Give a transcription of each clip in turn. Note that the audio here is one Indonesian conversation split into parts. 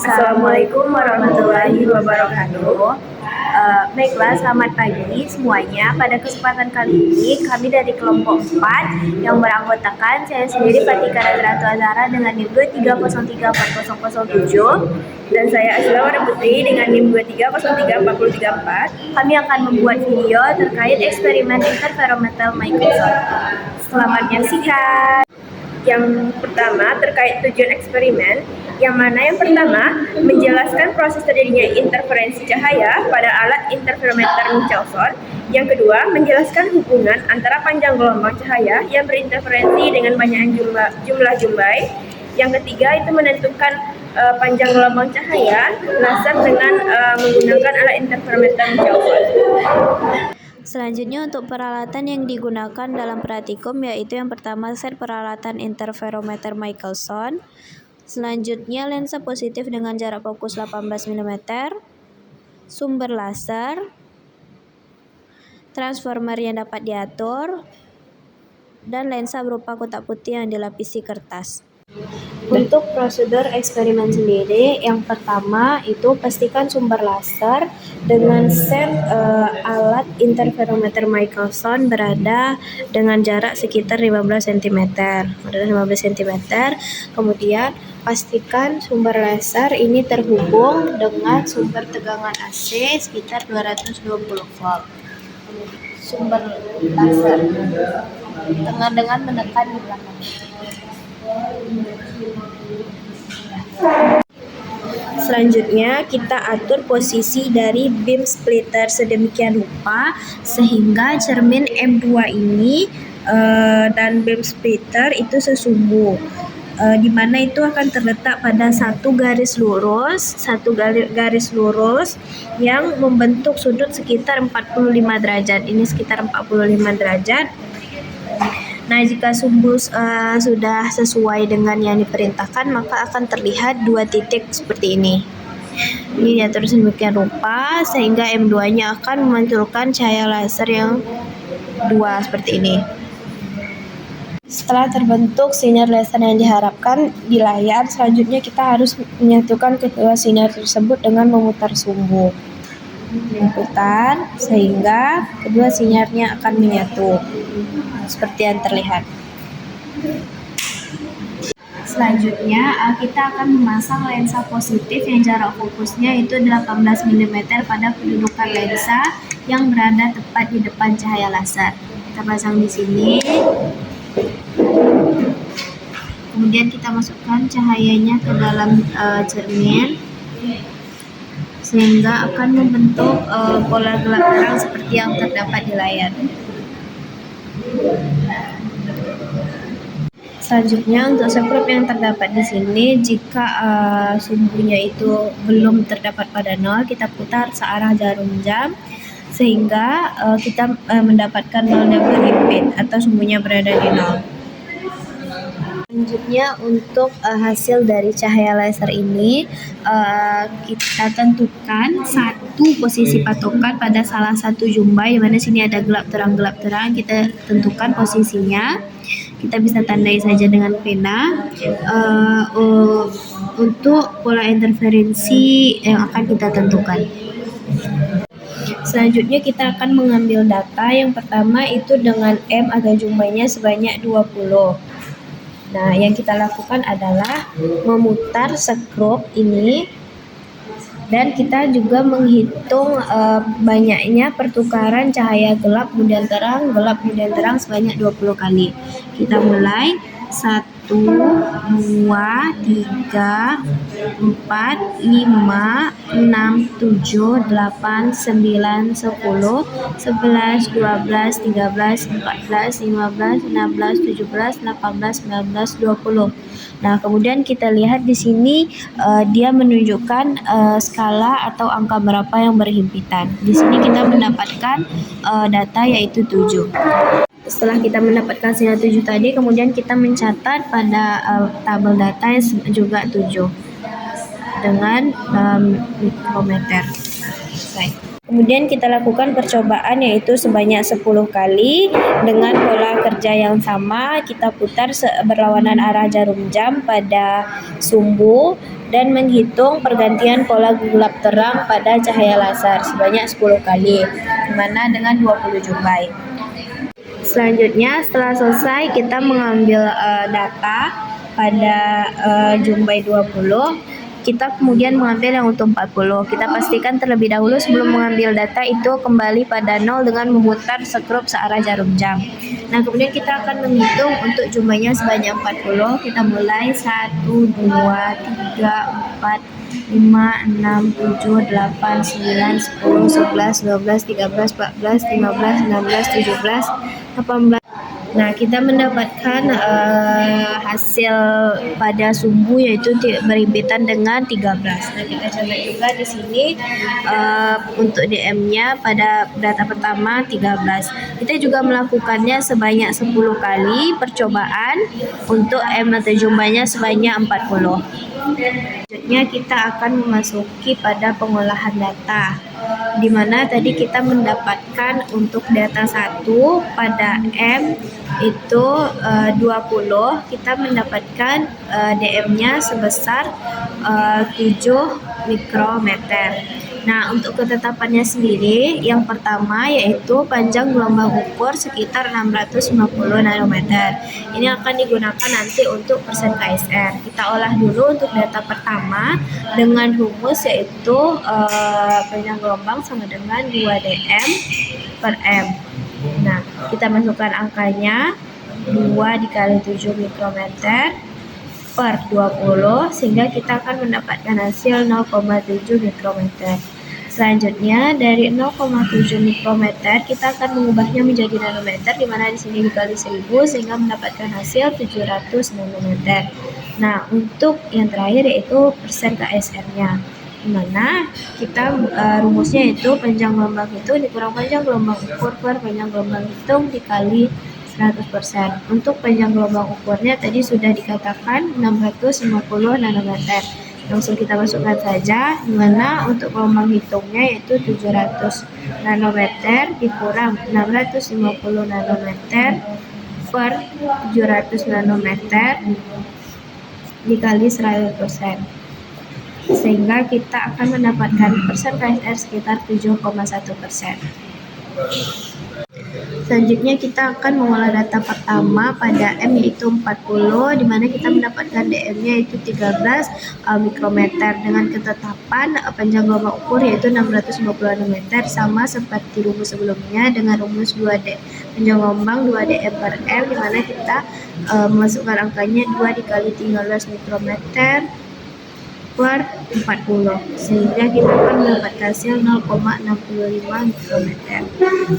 Assalamualaikum warahmatullahi wabarakatuh. Baiklah, selamat pagi semuanya. Pada kesempatan kali ini, kami dari kelompok 4 yang beranggotakan saya sendiri Patika Ratu Azhara dengan NIM 230340007 dan saya Asila Putri dengan NIM 2303434. Kami akan membuat video terkait eksperimen interferometer Michelson. Selamat menyaksikan. Yang pertama terkait tujuan eksperimen, yang mana yang pertama menjelaskan proses terjadinya interferensi cahaya pada alat interferometer Michelson. Yang kedua menjelaskan hubungan antara panjang gelombang cahaya yang berinterferensi dengan banyaknya jumlah jumbai. Yang ketiga itu menentukan panjang gelombang cahaya laser dengan menggunakan alat interferometer Michelson. Selanjutnya untuk peralatan yang digunakan dalam praktikum yaitu yang pertama set peralatan interferometer Michelson. Selanjutnya lensa positif dengan jarak fokus 18 mm, sumber laser, transformer yang dapat diatur, dan lensa berupa kotak putih yang dilapisi kertas. Untuk prosedur eksperimen sendiri, yang pertama itu pastikan sumber laser dengan set alat interferometer Michelson berada dengan jarak sekitar 15 cm. Kemudian pastikan sumber laser ini terhubung dengan sumber tegangan AC sekitar 220 volt. Sumber laser dengan menekan di belakang. Selanjutnya kita atur posisi dari beam splitter sedemikian rupa sehingga cermin M2 ini dan beam splitter itu sesumbu, di mana itu akan terletak pada satu garis lurus yang membentuk sudut sekitar 45 derajat. Ini sekitar 45 derajat. Nah, jika sumbu sudah sesuai dengan yang diperintahkan, maka akan terlihat dua titik seperti ini. Ini diatur sedemikian rupa sehingga M2-nya akan memantulkan cahaya laser yang dua seperti ini. Setelah terbentuk sinar laser yang diharapkan di layar, selanjutnya kita harus menyatukan kedua sinar tersebut dengan memutar sumbu. Memutar sehingga kedua sinarnya akan menyatu seperti yang terlihat. Selanjutnya kita akan memasang lensa positif yang jarak fokusnya itu 18 mm pada kedudukan lensa yang berada tepat di depan cahaya laser. Kita pasang di sini. Kemudian kita masukkan cahayanya ke dalam cermin sehingga akan membentuk pola gelap terang seperti yang terdapat di layar. Selanjutnya untuk sekrup yang terdapat di sini, jika sumbunya itu belum terdapat pada 0, kita putar searah jarum jam sehingga kita mendapatkan 0 yang berhimpit atau sumbunya berada di 0. Selanjutnya untuk hasil dari cahaya laser ini, kita tentukan satu posisi patokan pada salah satu jumbai, di mana sini ada gelap terang. Kita tentukan posisinya. Kita bisa tandai saja dengan pena untuk pola interferensi yang akan kita tentukan. Selanjutnya kita akan mengambil data. Yang pertama itu dengan M atau jumbainya sebanyak 20. Nah, yang kita lakukan adalah memutar sekrup ini dan kita juga menghitung banyaknya pertukaran cahaya gelap kemudian terang sebanyak 20 kali. Kita mulai 1, 2, 3, 4, 5, 6, 7, 8, 9, 10, 11, 12, 13, 14, 15, 16, 17, 18, 19, 20. Nah, kemudian kita lihat di sini dia menunjukkan skala atau angka berapa yang berhimpitan. Di sini kita mendapatkan data yaitu 7. Setelah kita mendapatkan sinyal 7 tadi, kemudian kita mencatat pada tabel data yang juga 7 dengan mikrometer. Baik. Kemudian kita lakukan percobaan yaitu sebanyak 10 kali dengan pola kerja yang sama. Kita putar berlawanan arah jarum jam pada sumbu dan menghitung pergantian pola gelap terang pada cahaya laser sebanyak 10 kali, dimana dengan 20 jumbai. Selanjutnya setelah selesai kita mengambil data pada jumbai 20. Kita kemudian mengambil yang untuk 40. Kita pastikan terlebih dahulu sebelum mengambil data itu kembali pada 0 dengan memutar skrup searah jarum jam. Nah, kemudian kita akan menghitung untuk jumlahnya sebanyak 40. Kita mulai 1, 2, 3, 4, 5, 6, 7, 8, 9, 10, 11, 12, 13, 14, 15, 16, 17, 18. Nah, kita mendapatkan hasil pada sumbu yaitu berhimpitan dengan 13. Nah, kita coba juga di sini untuk DM-nya pada data pertama 13. Kita juga melakukannya sebanyak 10 kali percobaan untuk M atau jumlahnya sebanyak 40. Selanjutnya kita akan memasuki pada pengolahan data, di mana tadi kita mendapatkan untuk data 1 pada M itu 20, kita mendapatkan DM-nya sebesar 7 mikrometer. Nah, untuk ketetapannya sendiri, yang pertama yaitu panjang gelombang ukur sekitar 650 nanometer. Ini akan digunakan nanti untuk persen KSR. Kita olah dulu untuk data pertama dengan rumus yaitu panjang gelombang sama dengan 2 dm per m. Nah, kita masukkan angkanya 2 dikali 7 mikrometer per 20 sehingga kita akan mendapatkan hasil 0,7 mikrometer. Selanjutnya dari 0,7 mikrometer kita akan mengubahnya menjadi nanometer, di mana di sini dikali 1000 sehingga mendapatkan hasil 700 nanometer. Nah, untuk yang terakhir yaitu persen KSR-nya, di mana kita rumusnya itu panjang gelombang hitung dikurang panjang gelombang ukur per panjang gelombang hitung dikali 100%. Untuk panjang gelombang ukurnya tadi sudah dikatakan 650 nanometer. Langsung kita masukkan saja, di mana untuk gelombang hitungnya yaitu 700 nanometer dikurang 650 nanometer per 700 nanometer dikali 100%. Sehingga kita akan mendapatkan persen KSR sekitar 7,1%. Selanjutnya kita akan mengolah data pertama pada M yaitu 40, di mana kita mendapatkan DM-nya yaitu 13 mikrometer dengan ketetapan panjang gelombang ukur yaitu 650 nanometer, sama seperti rumus sebelumnya dengan rumus 2D panjang gelombang 2 dm per m, di mana kita memasukkan angkanya 2 dikali 13 mikrometer per 40 sehingga kita akan mendapatkan hasil 0,65 mikrometer.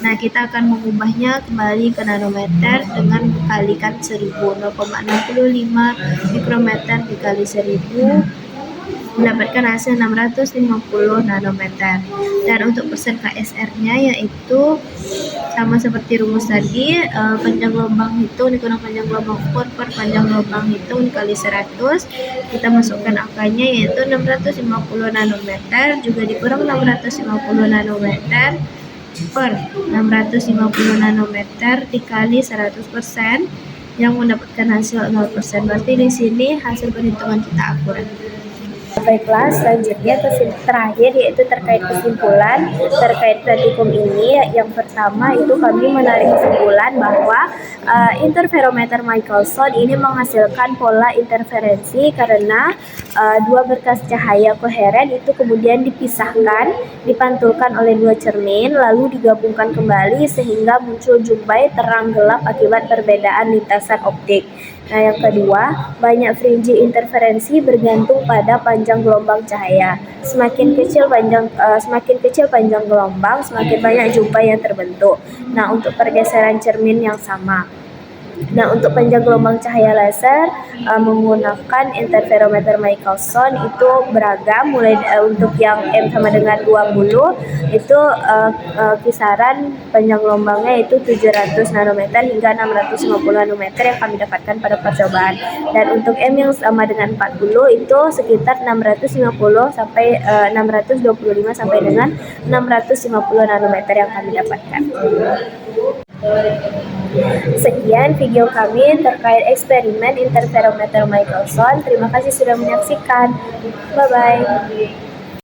Nah, kita akan mengubahnya kembali ke nanometer dengan dikalikan 1000. 0,65 mikrometer dikali 1000 mendapatkan hasil 650 nanometer. Dan untuk persen KSR-nya yaitu sama seperti rumus tadi, panjang gelombang hitung dikurang panjang gelombang ukur per panjang gelombang hitung dikali 100. Kita masukkan angkanya yaitu 650 nanometer juga dikurang 650 nanometer per 650 nanometer dikali 100% yang mendapatkan hasil 0%. Berarti di sini hasil perhitungan kita akurat. Baiklah, selanjutnya terakhir yaitu terkait kesimpulan terkait praktikum ini. Yang pertama itu kami menarik kesimpulan bahwa interferometer Michelson ini menghasilkan pola interferensi karena dua berkas cahaya koheren itu kemudian dipisahkan, dipantulkan oleh dua cermin lalu digabungkan kembali sehingga muncul jumbai terang gelap akibat perbedaan lintasan optik. Nah, yang kedua, banyak fringe interferensi bergantung pada panjang gelombang cahaya. Semakin kecil panjang gelombang, semakin banyak jumpai yang terbentuk. Nah, untuk pergeseran cermin yang sama. Nah, untuk panjang gelombang cahaya laser menggunakan interferometer Michelson itu beragam, mulai untuk yang M sama dengan 20 itu kisaran panjang gelombangnya itu 700 nanometer hingga 650 nanometer yang kami dapatkan pada percobaan. Dan untuk M yang sama dengan 40 itu sekitar 650 sampai 625 sampai dengan 650 nanometer yang kami dapatkan. Sekian video kami terkait eksperimen interferometer Michelson. Terima kasih sudah menyaksikan. Bye-bye.